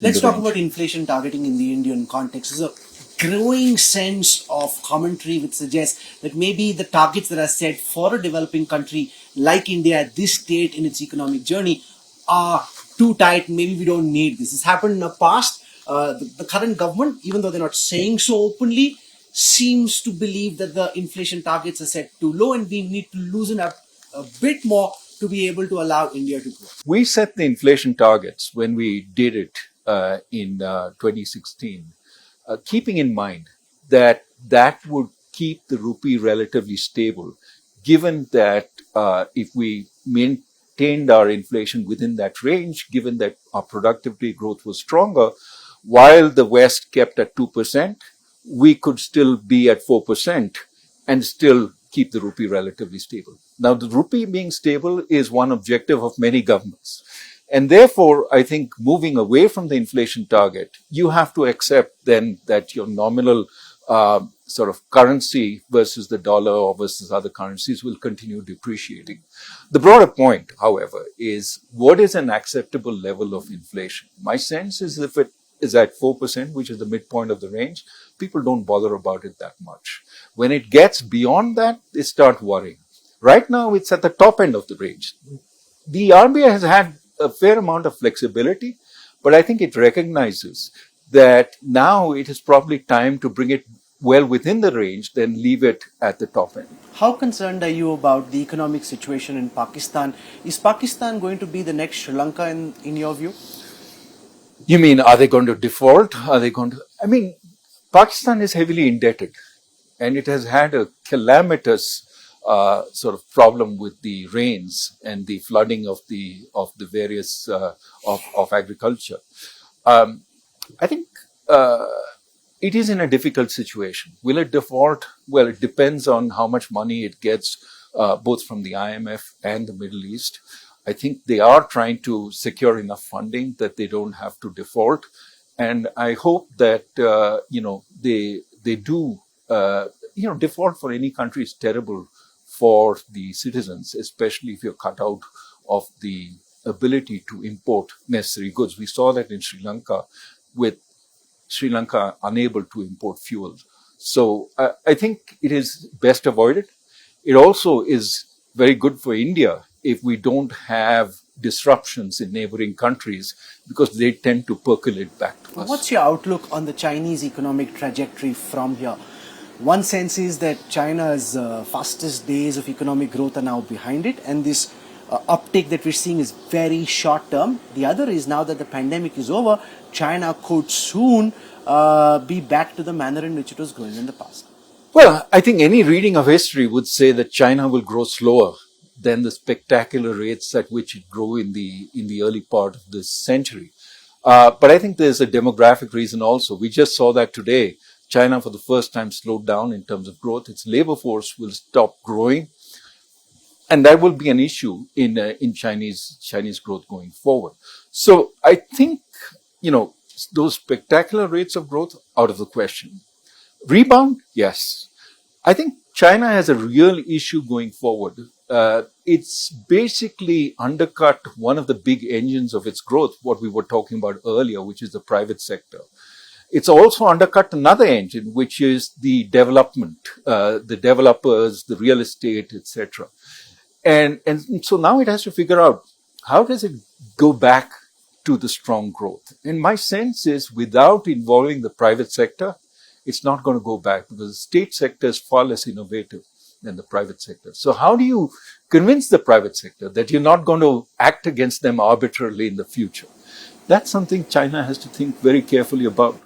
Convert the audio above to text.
in Let's the talk range. about inflation targeting in the Indian context. There's a growing sense of commentary which suggests that maybe the targets that are set for a developing country like India at this state in its economic journey are too tight. Maybe we don't need this. This happened in the past. The current government, even though they're not saying so openly, seems to believe that the inflation targets are set too low and we need to loosen up a bit more to be able to allow India to grow. We set the inflation targets when we did it in 2016, keeping in mind that that would keep the rupee relatively stable, given that if we maintained our inflation within that range, given that our productivity growth was stronger, while the West kept at 2%, we could still be at 4% and still keep the rupee relatively stable. Now, the rupee being stable is one objective of many governments. And therefore, I think moving away from the inflation target, you have to accept then that your nominal sort of currency versus the dollar or versus other currencies will continue depreciating. The broader point, however, is what is an acceptable level of inflation? My sense is if it is at 4%, which is the midpoint of the range, people don't bother about it that much. When it gets beyond that, they start worrying. Right now, it's at the top end of the range. The RBI has had a fair amount of flexibility, but I think it recognizes that now it is probably time to bring it well within the range, then leave it at the top end. How concerned are you about the economic situation in Pakistan? Is Pakistan going to be the next Sri Lanka in your view? You mean, are they going to default? Are they going to? I mean, Pakistan is heavily indebted, and it has had a calamitous sort of problem with the rains and the flooding of the various of agriculture. I think it is in a difficult situation. Will it default? Well, it depends on how much money it gets, both from the IMF and the Middle East. I think they are trying to secure enough funding that they don't have to default, and I hope that they do. Default for any country is terrible for the citizens, especially if you're cut out of the ability to import necessary goods. We saw that in Sri Lanka, with Sri Lanka unable to import fuel. So I think it is best avoided. It also is very good for India if we don't have disruptions in neighboring countries, because they tend to percolate back to us. What's your outlook on the Chinese economic trajectory from here? One sense is that China's fastest days of economic growth are now behind it, and this uptick that we're seeing is very short term. The other is now that the pandemic is over, China could soon be back to the manner in which it was growing in the past. Well, I think any reading of history would say that China will grow slower than the spectacular rates at which it grew in the early part of this century. But I think there's a demographic reason also. We just saw that today. China, for the first time, slowed down in terms of growth. Its labor force will stop growing, and that will be an issue in Chinese growth going forward. So I think those spectacular rates of growth out of the question. Rebound, yes. I think China has a real issue going forward. It's basically undercut one of the big engines of its growth, what we were talking about earlier, which is the private sector. It's also undercut another engine, which is the development, the developers, the real estate, etc. And so now it has to figure out, how does it go back to the strong growth? And my sense is, without involving the private sector, it's not going to go back, because the state sector is far less innovative than the private sector. So how do you convince the private sector that you're not going to act against them arbitrarily in the future? That's something China has to think very carefully about.